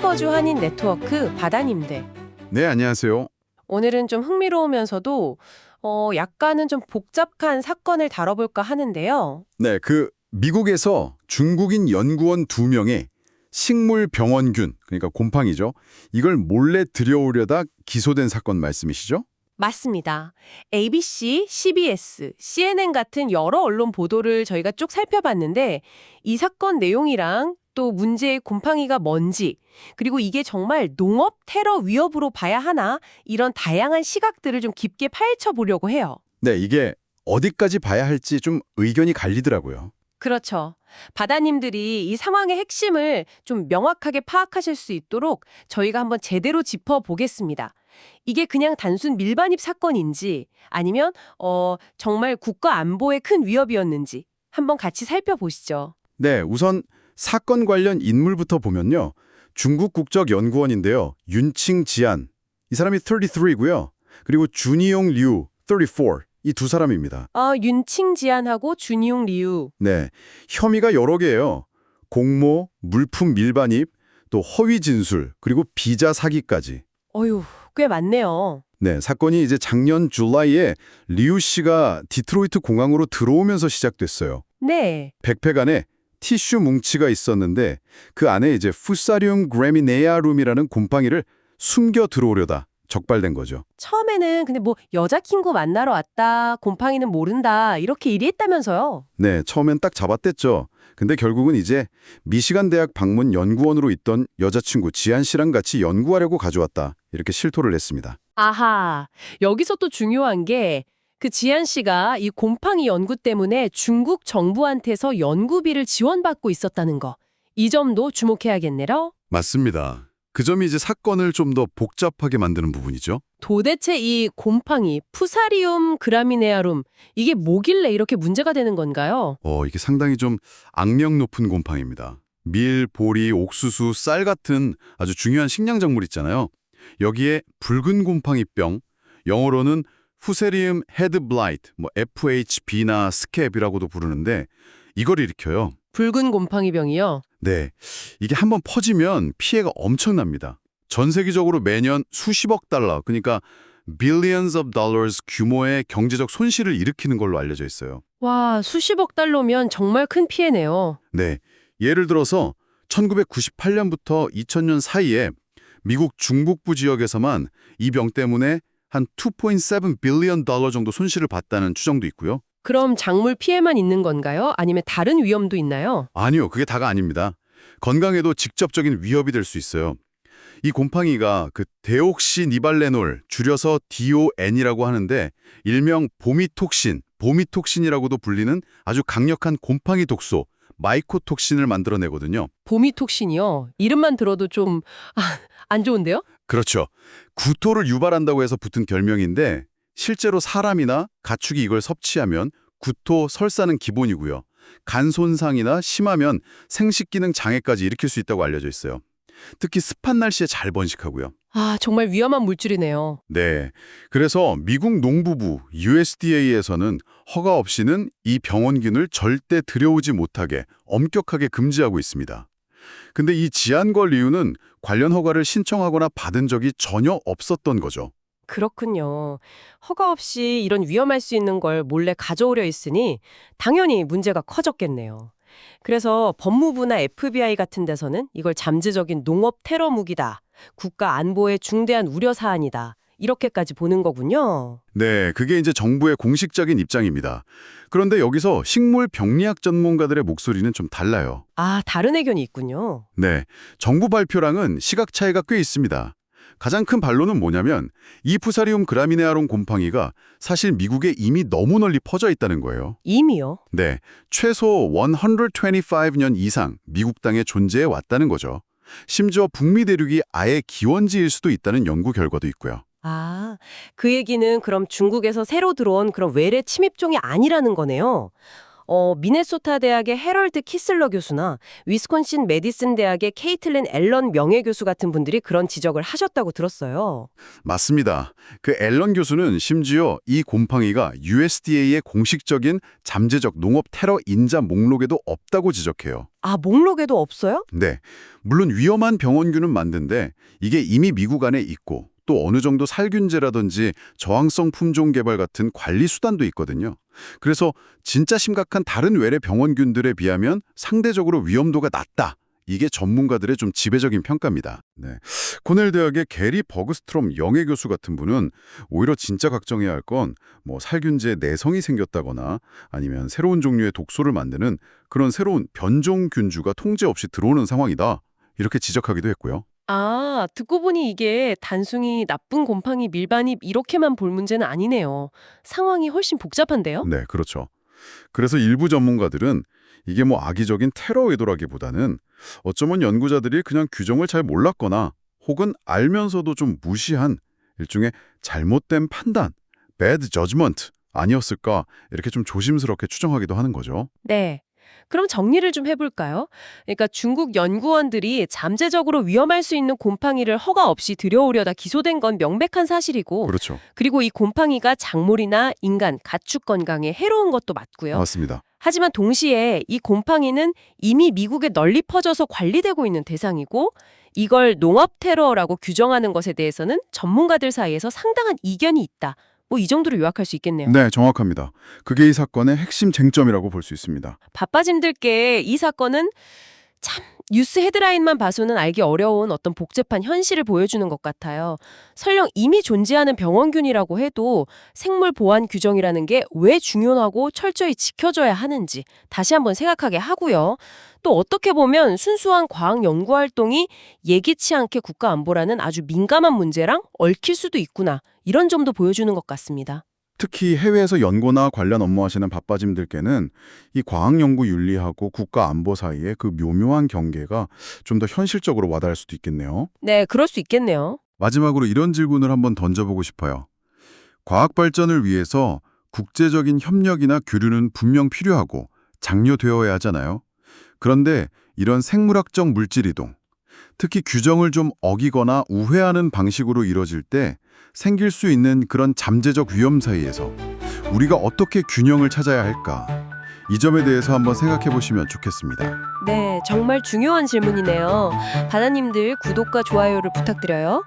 해외거주 한인 네트워크 바다님들. 네, 안녕하세요. 오늘은 좀 흥미로우면서도 약간은 좀 복잡한 사건을 다뤄볼까 하는데요. 네, 미국에서 중국인 연구원 2명의 식물병원균, 그러니까 곰팡이죠. 이걸 몰래 들여오려다 기소된 사건 말씀이시죠? 맞습니다. ABC, CBS, CNN 같은 여러 언론 보도를 저희가 쭉 살펴봤는데 이 사건 내용이랑 또 문제의 곰팡이가 뭔지, 그리고 이게 정말 농업 테러 위협으로 봐야 하나, 이런 다양한 시각들을 좀 깊게 파헤쳐 보려고 해요. 네, 이게 어디까지 봐야 할지 좀 의견이 갈리더라고요. 그렇죠. 바다님들이 이 상황의 핵심을 좀 명확하게 파악하실 수 있도록 저희가 한번 제대로 짚어보겠습니다. 이게 그냥 단순 밀반입 사건인지 아니면 정말 국가 안보에 큰 위협이었는지 한번 같이 살펴보시죠. 네, 우선 사건 관련 인물부터 보면요. 중국 국적 연구원인데요. 윤칭 지안, 이 사람이 33이고요. 그리고 준이용 류, 34, 이 두 사람입니다. 윤칭지안하고 준이용 리우. 네, 혐의가 여러 개예요. 공모, 물품 밀반입, 또 허위 진술, 그리고 비자 사기까지. 어휴, 꽤 많네요. 네, 사건이 이제 작년 줄라이에 리우 씨가 디트로이트 공항으로 들어오면서 시작됐어요. 네. 백팩 안에 티슈 뭉치가 있었는데 그 안에 이제 푸사리움 그래미네아룸이라는 곰팡이를 숨겨 들어오려다 적발된 거죠. 처음에는 근데 여자 친구 만나러 왔다, 곰팡이는 모른다 이렇게 일했다면서요. 네, 처음엔 딱 잡았댔죠. 근데 결국은 이제 미시간 대학 방문 연구원으로 있던 여자친구 지안 씨랑 같이 연구하려고 가져왔다. 이렇게 실토를 했습니다. 아하, 여기서 또 중요한 게 그 지안 씨가 이 곰팡이 연구 때문에 중국 정부한테서 연구비를 지원받고 있었다는 거. 이 점도 주목해야겠네요. 맞습니다. 그 점이 이제 사건을 좀 더 복잡하게 만드는 부분이죠. 도대체 이 곰팡이, 푸사리움 그라미네아룸, 이게 뭐길래 이렇게 문제가 되는 건가요? 이게 상당히 좀 악명 높은 곰팡이입니다. 밀, 보리, 옥수수, 쌀 같은 아주 중요한 식량작물 있잖아요. 여기에 붉은 곰팡이병, 영어로는 후세리움 헤드 블라이트, FHB나 스캡이라고도 부르는데 이걸 일으켜요. 붉은 곰팡이병이요? 네, 이게 한번 퍼지면 피해가 엄청납니다. 전 세계적으로 매년 수십억 달러, 그러니까 billions of dollars 규모의 경제적 손실을 일으키는 걸로 알려져 있어요. 와, 수십억 달러면 정말 큰 피해네요. 네, 예를 들어서 1998년부터 2000년 사이에 미국 중북부 지역에서만 이 병 때문에 한 2.7 빌리언 달러 정도 손실을 봤다는 추정도 있고요. 그럼 작물 피해만 있는 건가요? 아니면 다른 위험도 있나요? 아니요, 그게 다가 아닙니다. 건강에도 직접적인 위협이 될 수 있어요. 이 곰팡이가 데옥시니발레놀, 줄여서 DON이라고 하는데 일명 보미톡신이라고도 불리는 아주 강력한 곰팡이 독소, 마이코톡신을 만들어내거든요. 보미톡신이요? 이름만 들어도 좀 안 좋은데요? 그렇죠. 구토를 유발한다고 해서 붙은 별명인데 실제로 사람이나 가축이 이걸 섭취하면 구토, 설사는 기본이고요. 간 손상이나 심하면 생식기능 장애까지 일으킬 수 있다고 알려져 있어요. 특히 습한 날씨에 잘 번식하고요. 정말 위험한 물질이네요. 네, 그래서 미국 농부부 USDA에서는 허가 없이는 이 병원균을 절대 들여오지 못하게 엄격하게 금지하고 있습니다. 근데 이 지안걸 이유는 관련 허가를 신청하거나 받은 적이 전혀 없었던 거죠. 그렇군요. 허가 없이 이런 위험할 수 있는 걸 몰래 가져오려 했으니 당연히 문제가 커졌겠네요. 그래서 법무부나 FBI 같은 데서는 이걸 잠재적인 농업 테러 무기다, 국가 안보에 중대한 우려 사안이다, 이렇게까지 보는 거군요. 네, 그게 이제 정부의 공식적인 입장입니다. 그런데 여기서 식물 병리학 전문가들의 목소리는 좀 달라요. 다른 의견이 있군요. 네, 정부 발표랑은 시각 차이가 꽤 있습니다. 가장 큰 반론은 뭐냐면 이 푸사리움 그라미네아론 곰팡이가 사실 미국에 이미 너무 널리 퍼져 있다는 거예요. 이미요? 네, 최소 125년 이상 미국 땅에 존재해 왔다는 거죠. 심지어 북미 대륙이 아예 기원지일 수도 있다는 연구 결과도 있고요. 그 얘기는 그럼 중국에서 새로 들어온 그런 외래 침입종이 아니라는 거네요. 미네소타 대학의 해럴드 키슬러 교수나 위스콘신 메디슨 대학의 케이틀린 앨런 명예교수 같은 분들이 그런 지적을 하셨다고 들었어요. 맞습니다. 그 앨런 교수는 심지어 이 곰팡이가 USDA의 공식적인 잠재적 농업 테러 인자 목록에도 없다고 지적해요. 아, 목록에도 없어요? 네, 물론 위험한 병원균은 많은데 이게 이미 미국 안에 있고 또 어느 정도 살균제라든지 저항성 품종 개발 같은 관리 수단도 있거든요. 그래서 진짜 심각한 다른 외래 병원균들에 비하면 상대적으로 위험도가 낮다. 이게 전문가들의 좀 지배적인 평가입니다. 네. 코넬 대학의 게리 버그스트롬 영예교수 같은 분은 오히려 진짜 걱정해야 할 건 뭐 살균제에 내성이 생겼다거나 아니면 새로운 종류의 독소를 만드는 그런 새로운 변종균주가 통제 없이 들어오는 상황이다. 이렇게 지적하기도 했고요. 아, 듣고 보니 이게 단순히 나쁜 곰팡이 밀반입 이렇게만 볼 문제는 아니네요. 상황이 훨씬 복잡한데요? 네, 그렇죠. 그래서 일부 전문가들은 이게 뭐 악의적인 테러 의도라기보다는 어쩌면 연구자들이 그냥 규정을 잘 몰랐거나 혹은 알면서도 좀 무시한 일종의 잘못된 판단, bad judgment 아니었을까 이렇게 좀 조심스럽게 추정하기도 하는 거죠. 네. 그럼 정리를 좀 해볼까요? 그러니까 중국 연구원들이 잠재적으로 위험할 수 있는 곰팡이를 허가 없이 들여오려다 기소된 건 명백한 사실이고, 그렇죠. 그리고 이 곰팡이가 작물이나 인간, 가축 건강에 해로운 것도 맞고요. 맞습니다. 하지만 동시에 이 곰팡이는 이미 미국에 널리 퍼져서 관리되고 있는 대상이고, 이걸 농업 테러라고 규정하는 것에 대해서는 전문가들 사이에서 상당한 이견이 있다. 뭐 이 정도로 요약할 수 있겠네요. 네, 정확합니다. 그게 이 사건의 핵심 쟁점이라고 볼 수 있습니다. 바빠짐들께 이 사건은 참 뉴스 헤드라인만 봐서는 알기 어려운 어떤 복잡한 현실을 보여주는 것 같아요. 설령 이미 존재하는 병원균이라고 해도 생물 보안 규정이라는 게 왜 중요하고 철저히 지켜져야 하는지 다시 한번 생각하게 하고요. 또 어떻게 보면 순수한 과학 연구 활동이 예기치 않게 국가 안보라는 아주 민감한 문제랑 얽힐 수도 있구나. 이런 점도 보여주는 것 같습니다. 특히 해외에서 연구나 관련 업무하시는 바빠짐들께는 이 과학연구 윤리하고 국가안보 사이의 그 묘묘한 경계가 좀 더 현실적으로 와닿을 수도 있겠네요. 네, 그럴 수 있겠네요. 마지막으로 이런 질문을 한번 던져보고 싶어요. 과학 발전을 위해서 국제적인 협력이나 교류는 분명 필요하고 장려되어야 하잖아요. 그런데 이런 생물학적 물질 이동, 특히 규정을 좀 어기거나 우회하는 방식으로 이뤄질 때 생길 수 있는 그런 잠재적 위험 사이에서 우리가 어떻게 균형을 찾아야 할까? 이 점에 대해서 한번 생각해 보시면 좋겠습니다. 네, 정말 중요한 질문이네요. 바다님들 구독과 좋아요를 부탁드려요.